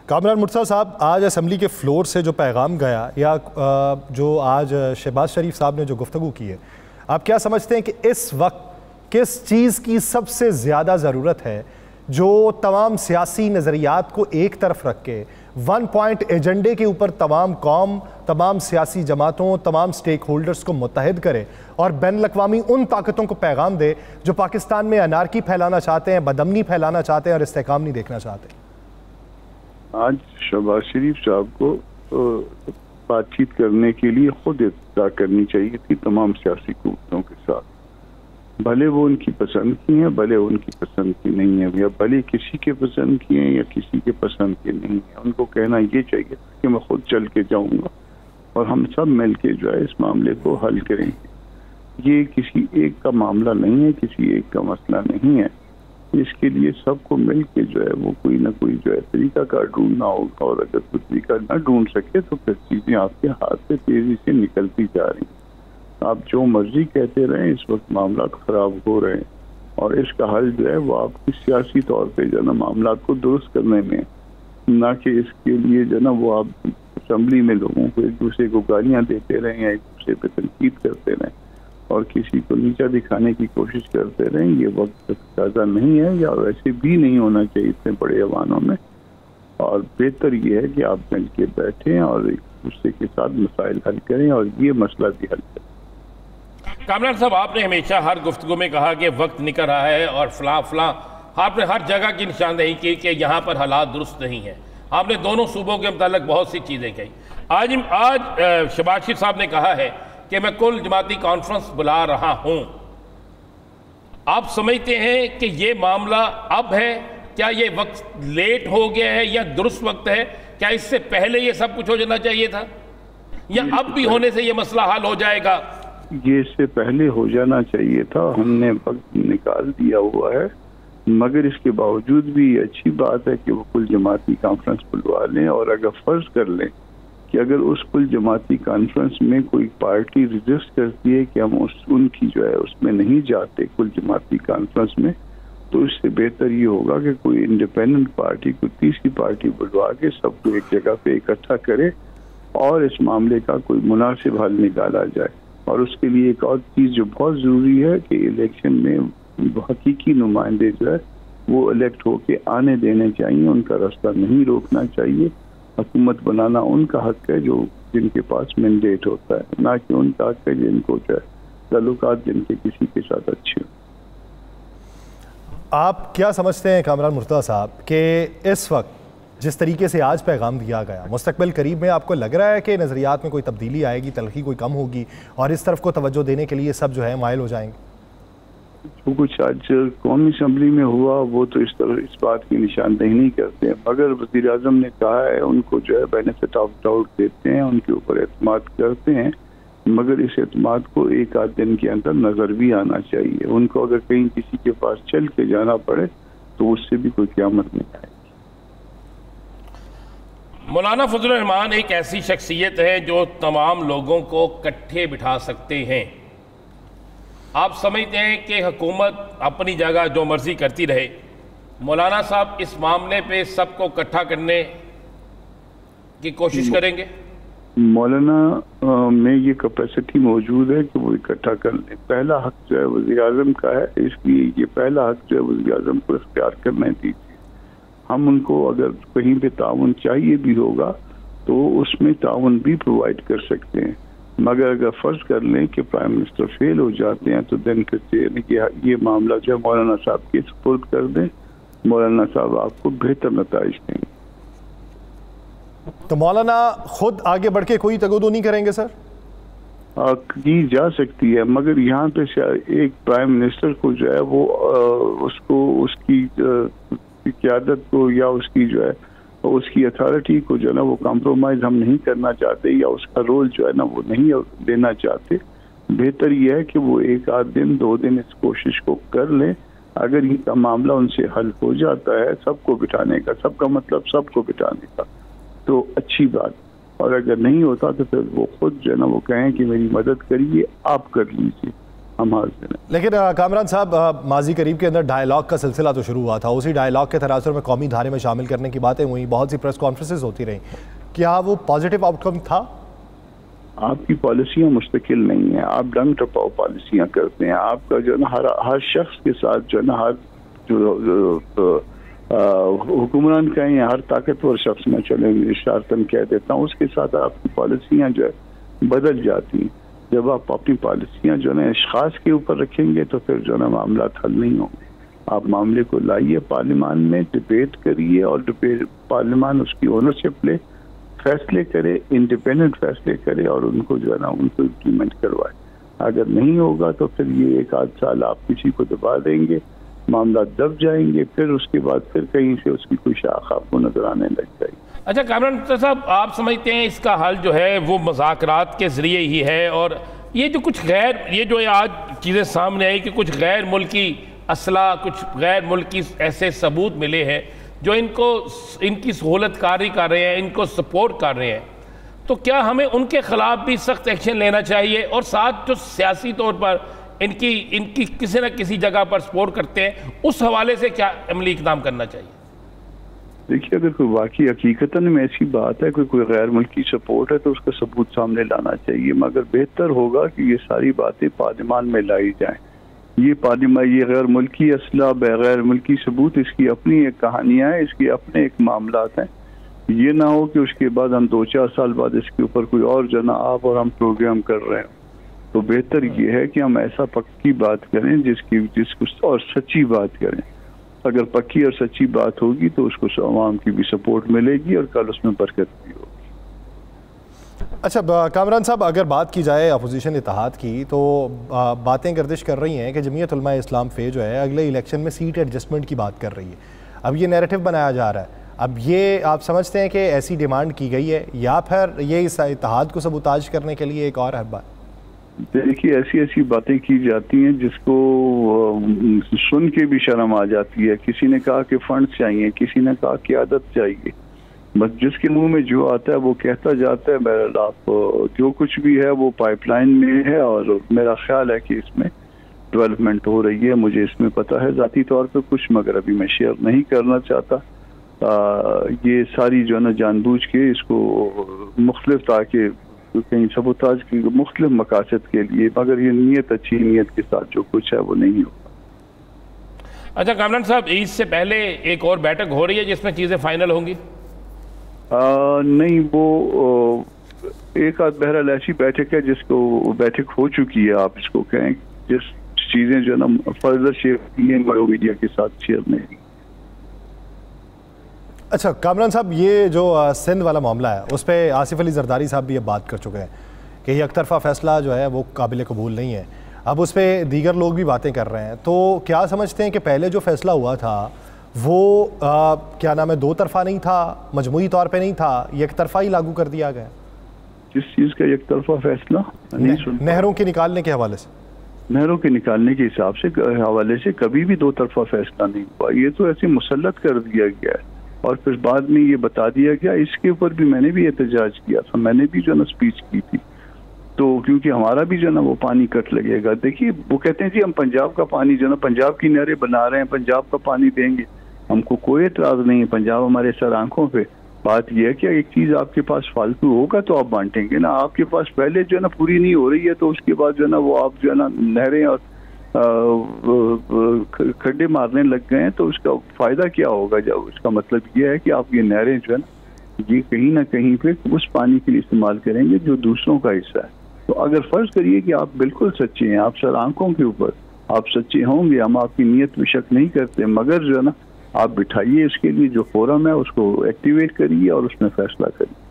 کامران مرتضیٰ صاحب، آج اسمبلی کے فلور سے جو پیغام گیا یا جو آج شہباز شریف صاحب نے جو گفتگو کی ہے، آپ کیا سمجھتے ہیں کہ اس وقت کس چیز کی سب سے زیادہ ضرورت ہے جو تمام سیاسی نظریات کو ایک طرف رکھ کے ون پوائنٹ ایجنڈے کے اوپر تمام قوم، تمام سیاسی جماعتوں، تمام سٹیک ہولڈرز کو متحد کرے اور بین الاقوامی ان طاقتوں کو پیغام دے جو پاکستان میں انارکی پھیلانا چاہتے ہیں، بدامنی پھیلانا چاہتے ہیں اور استحکام نہیں دیکھنا چاہتے؟ آج شہباز شریف صاحب کو بات چیت کرنے کے لیے خود ابتدا کرنی چاہیے تھی تمام سیاسی قوتوں کے ساتھ، بھلے وہ ان کی پسند کی ہیں، بھلے ان کی پسند کی نہیں ہے، یا بھلے کسی کے پسند کی ہیں یا کسی کے پسند کی نہیں ہے. ان کو کہنا یہ چاہیے کہ میں خود چل کے جاؤں گا اور ہم سب مل کے جو ہے اس معاملے کو حل کریں گے. یہ کسی ایک کا معاملہ نہیں ہے، کسی ایک کا مسئلہ نہیں ہے. اس کے لیے سب کو مل کے جو ہے وہ کوئی نہ کوئی جو ہے طریقہ کار ڈھونڈنا ہوگا، اور اگر کوئی طریقہ نہ ڈھونڈ سکے تو پھر چیزیں آپ کے ہاتھ سے تیزی سے نکلتی جا رہی ہیں. آپ جو مرضی کہتے رہیں، اس وقت معاملات خراب ہو رہے ہیں، اور اس کا حل جو ہے وہ آپ کی سیاسی طور پہ جو ہے نا معاملات کو درست کرنے میں، نہ کہ اس کے لیے جو ہے نا وہ آپ اسمبلی میں لوگوں کو ایک دوسرے کو گالیاں دیتے رہیں یا ایک دوسرے پہ تنقید کرتے رہیں اور کسی کو نیچا دکھانے کی کوشش کرتے رہیں. یہ وقت تازہ نہیں ہے، یا ویسے بھی نہیں ہونا چاہیے اتنے بڑے ایوانوں میں. اور بہتر یہ ہے کہ آپ مل کے بیٹھیں اور ایک دوسرے کے ساتھ مسائل حل کریں اور یہ مسئلہ بھی حل کریں. کامران صاحب، آپ نے ہمیشہ ہر گفتگو میں کہا کہ وقت نکل رہا ہے اور فلاں فلاں، آپ نے ہر جگہ کی نشاندہی کی کہ یہاں پر حالات درست نہیں ہیں. آپ نے دونوں صوبوں کے متعلق بہت سی چیزیں کہی. آج شہباز شریف صاحب نے کہا ہے کہ میں کل جماعتی کانفرنس بلا رہا ہوں. آپ سمجھتے ہیں کہ یہ معاملہ اب ہے؟ کیا یہ وقت لیٹ ہو گیا ہے یا درست وقت ہے؟ کیا اس سے پہلے یہ سب کچھ ہو جانا چاہیے تھا، یا اب بھی ہونے سے یہ مسئلہ حل ہو جائے گا؟ یہ اس سے پہلے ہو جانا چاہیے تھا. ہم نے وقت نکال دیا ہوا ہے، مگر اس کے باوجود بھی یہ اچھی بات ہے کہ وہ کل جماعتی کانفرنس بلوا لیں. اور اگر فرض کر لیں کہ اگر اس کل جماعتی کانفرنس میں کوئی پارٹی رجسٹ کرتی ہے کہ ہم ان کی جو ہے اس میں نہیں جاتے کل جماعتی کانفرنس میں، تو اس سے بہتر یہ ہوگا کہ کوئی انڈیپینڈنٹ پارٹی، کوئی تیسری پارٹی بلوا کے سب کو ایک جگہ پہ اکٹھا کرے اور اس معاملے کا کوئی مناسب حل نکالا جائے. اور اس کے لیے ایک اور چیز جو بہت ضروری ہے کہ الیکشن میں حقیقی نمائندے جو ہے وہ الیکٹ ہو کے آنے دینے چاہیے، ان کا راستہ نہیں روکنا چاہیے. حکومت بنانا ان کا حق ہے جو جن کے پاس مینڈیٹ ہوتا ہے، نہ کہ ان کا حق ہے جن کو جو ہے تعلقات جن کے کسی کے ساتھ اچھے ہوں. آپ کیا سمجھتے ہیں کامران مرتضیٰ صاحب کہ اس وقت جس طریقے سے آج پیغام دیا گیا، مستقبل قریب میں آپ کو لگ رہا ہے کہ نظریات میں کوئی تبدیلی آئے گی، تلخی کوئی کم ہوگی اور اس طرف کو توجہ دینے کے لیے سب جو ہے مائل ہو جائیں گے؟ جو کچھ آج قومی اسمبلی میں ہوا وہ تو اس بات کی نشاندہی نہیں کرتے ہیں، مگر وزیر اعظم نے کہا ہے ان کو جو ہے بینیفٹ آف ڈاؤٹ دیتے ہیں، ان کے اوپر اعتماد کرتے ہیں، مگر اس اعتماد کو ایک آدھ دن کے اندر نظر بھی آنا چاہیے. ان کو اگر کہیں کسی کے پاس چل کے جانا پڑے تو اس سے بھی کوئی قیامت نہیں آئے. مولانا فضل الرحمان ایک ایسی شخصیت ہے جو تمام لوگوں کو کٹھے بٹھا سکتے ہیں. آپ سمجھتے ہیں کہ حکومت اپنی جگہ جو مرضی کرتی رہے، مولانا صاحب اس معاملے پہ سب کو اکٹھا کرنے کی کوشش کریں گے؟ مولانا میں یہ کیپیسٹی موجود ہے کہ وہ اکٹھا کر لیں. پہلا حق جو ہے وزیر اعظم کا ہے، اس لیے یہ پہلا حق جو ہے وزیر اعظم کو اختیار کرنا دیجیے. ہم ان کو اگر کہیں پہ تعاون چاہیے بھی ہوگا تو اس میں تعاون بھی پرووائڈ کر سکتے ہیں، مگر اگر فرض کر لیں کہ پرائم منسٹر فیل ہو جاتے ہیں تو دن پھر یہ معاملہ جو ہے مولانا صاحب کے سپورٹ کر دیں. مولانا صاحب آپ کو بہتر نتائج دیں گے. تو مولانا خود آگے بڑھ کے کوئی تگودو نہیں کریں گے سر؟ کی جا سکتی ہے، مگر یہاں پہ ایک پرائم منسٹر کو جو ہے وہ اس کی قیادت کو یا اس کی جو ہے اس کی اتھارٹی کو جو ہے نا وہ کمپرومائز ہم نہیں کرنا چاہتے، یا اس کا رول جو ہے نا وہ نہیں لینا چاہتے. بہتر یہ ہے کہ وہ ایک آدھ دن 2 دن اس کوشش کو کر لیں. اگر یہ کا معاملہ ان سے حل ہو جاتا ہے سب کو بٹھانے کا، سب کا مطلب سب کو بٹھانے کا، تو اچھی بات. اور اگر نہیں ہوتا تو پھر وہ خود جو ہے نا وہ کہیں کہ میری مدد کریے، آپ کر لیجیے، ہم حاضر ہیں۔ لیکن کامران صاحب، ماضی قریب کے اندر ڈائیلاگ کا سلسلہ تو شروع ہوا تھا، اسی ڈائیلاگ کے تناظر میں قومی دھارے میں شامل کرنے کی باتیں ہوئیں، بہت سی پریس کانفرنسز ہوتی رہیں، کیا وہ پازیٹیو آؤٹ کم تھا؟ آپ کی پالیسیاں مستقل نہیں ہیں، آپ ڈنگ ٹپاؤ پالیسیاں کرتے ہیں، آپ کا جو ہے نا ہر شخص کے ساتھ جو ہے نا ہر جو حکمران کہیں ہر طاقتور شخص میں چلیں اشارتاً کہہ دیتا ہوں، اس کے ساتھ آپ کی پالیسیاں جو ہے بدل جاتی ہیں۔ جب آپ اپنی پالیسیاں جو ہے نا اشخاص کے اوپر رکھیں گے تو پھر جو ہے نا معاملات حل نہیں ہوں گے۔ آپ معاملے کو لائیے پارلیمان میں، ڈبیٹ کریے، اور پارلیمان اس کی اونرشپ لے، فیصلے کرے، انڈیپینڈنٹ فیصلے کرے، اور ان کو جو ہے نا ان کو امپلیمنٹ کروائے۔ اگر نہیں ہوگا تو پھر یہ 1 آدھ سال آپ کسی کو دبا دیں گے، معاملات دب جائیں گے، پھر اس کے بعد پھر کہیں سے اس کی کوئی شاخ آپ کو نظر آنے لگ جائے گی۔ اچھا کامران صاحب، آپ سمجھتے ہیں اس کا حل جو ہے وہ مذاکرات کے ذریعے ہی ہے، اور یہ جو کچھ یہ جو آج چیزیں سامنے آئی کہ کچھ غیر ملکی اسلحہ، کچھ غیر ملکی ایسے ثبوت ملے ہیں جو ان کی سہولت کاری کر رہے ہیں، ان کو سپورٹ کر رہے ہیں، تو کیا ہمیں ان کے خلاف بھی سخت ایکشن لینا چاہیے، اور ساتھ جو سیاسی طور پر ان کی کسی نہ کسی جگہ پر سپورٹ کرتے ہیں اس حوالے سے کیا عملی اقدام کرنا چاہیے؟ دیکھیے، اگر کوئی واقعی حقیقتاً میں ایسی بات ہے کوئی غیر ملکی سپورٹ ہے تو اس کا ثبوت سامنے لانا چاہیے، مگر بہتر ہوگا کہ یہ ساری باتیں پارلیمان میں لائی جائیں۔ یہ غیر ملکی اسلحہ، بغیر ملکی ثبوت، اس کی اپنی ایک کہانیاں ہیں، اس کی اپنے ایک معاملات ہیں۔ یہ نہ ہو کہ اس کے بعد ہم 2-4 سال بعد اس کے اوپر کوئی اور جنا آپ اور ہم پروگرام کر رہے ہیں۔ تو بہتر یہ ہے کہ ہم ایسا پکی بات کریں جس کو اور سچی بات کریں۔ اگر پکی اور سچی بات ہوگی تو اس کو عوام کی بھی سپورٹ ملے گی اور کل اس میں برکت بھی ہوگی۔ اچھا کامران صاحب، اگر بات کی جائے اپوزیشن اتحاد کی تو باتیں گردش کر رہی ہیں کہ جمعیت علماء اسلام فے جو ہے اگلے الیکشن میں سیٹ ایڈجسٹمنٹ کی بات کر رہی ہے۔ اب یہ نیریٹو بنایا جا رہا ہے، اب یہ آپ سمجھتے ہیں کہ ایسی ڈیمانڈ کی گئی ہے یا پھر یہ اس اتحاد کو سبوتاج کرنے کے لیے ایک اور ہے بات؟ دیکھیے، ایسی باتیں کی جاتی ہیں جس کو سن کے بھی شرم آ جاتی ہے۔ کسی نے کہا کہ فنڈ چاہیے، کسی نے کہا قیادت چاہیے، بس جس کے منہ میں جو آتا ہے وہ کہتا جاتا ہے۔ بہرحال آپ جو کچھ بھی ہے وہ پائپ لائن میں ہے، اور میرا خیال ہے کہ اس میں ڈیولپمنٹ ہو رہی ہے۔ مجھے اس میں پتہ ہے ذاتی طور پہ کچھ، مگر ابھی میں شیئر نہیں کرنا چاہتا۔ یہ ساری جو ہے نا جان بوجھ کے اس کو مختلف تاکہ کہیں سبوتاج کی مختلف مقاصد کے لیے، مگر یہ نیت اچھی نیت کے ساتھ جو کچھ ہے وہ نہیں ہوگا۔ اچھا کامران صاحب، عید سے پہلے ایک اور بیٹھک ہو رہی ہے جس میں چیزیں فائنل ہوں گی؟ نہیں، وہ ایک آدھ بہرحال ایسی بیٹھک ہے جس کو بیٹھک ہو چکی ہے، آپ اس کو کہیں، جس چیزیں جو ہے نا فردر شیئر کی ہیں میڈیا کے ساتھ شیئر نہیں کی۔ اچھا کامران صاحب، یہ جو سندھ والا معاملہ ہے اس پہ آصف علی زرداری صاحب بھی اب بات کر چکے ہیں کہ یہ یک طرفہ فیصلہ جو ہے وہ قابل قبول نہیں ہے، اب اس پہ دیگر لوگ بھی باتیں کر رہے ہیں، تو کیا سمجھتے ہیں کہ پہلے جو فیصلہ ہوا تھا وہ کیا نام ہے 2 طرفہ نہیں تھا، مجموعی طور پہ نہیں تھا، یک طرفہ ہی لاگو کر دیا گیا؟ کس چیز کا یک طرفہ فیصلہ؟ نہروں کے نکالنے کے حوالے سے؟ نہروں کے نکالنے کے حساب سے حوالے سے کبھی بھی 2 طرفہ فیصلہ نہیں ہوا، یہ تو ایسے مسلط کر دیا گیا ہے، اور پھر بعد میں یہ بتا دیا گیا۔ اس کے اوپر بھی میں نے بھی احتجاج کیا تھا، میں نے بھی جو ہے نا اسپیچ کی تھی، تو کیونکہ ہمارا بھی جو ہے نا وہ پانی کٹ لگے گا۔ دیکھیے، وہ کہتے ہیں جی ہم پنجاب کا پانی جو ہے نا پنجاب کی نہریں بنا رہے ہیں، پنجاب کا پانی دیں گے، ہم کو کوئی اعتراض نہیں ہے، پنجاب ہمارے سر آنکھوں پہ۔ بات یہ ہے کہ ایک چیز آپ کے پاس فالتو ہوگا تو آپ بانٹیں گے نا، آپ کے پاس پہلے جو ہے نا پوری نہیں ہو رہی ہے تو اس کے بعد جو ہے نا وہ آپ جو ہے نا نہریں اور کھڈے مارنے لگ گئے ہیں، تو اس کا فائدہ کیا ہوگا؟ جب اس کا مطلب یہ ہے کہ آپ یہ نہریں جو ہے نا یہ کہیں نہ کہیں پہ اس پانی کے لیے استعمال کریں گے جو دوسروں کا حصہ ہے۔ تو اگر فرض کریے کہ آپ بالکل سچے ہیں، آپ سر آنکھوں کے اوپر آپ سچے ہوں گے، ہم آپ کی نیت میں شک نہیں کرتے، مگر جو ہے نا آپ بٹھائیے اس کے لیے جو فورم ہے اس کو ایکٹیویٹ کریے اور اس میں فیصلہ کریے۔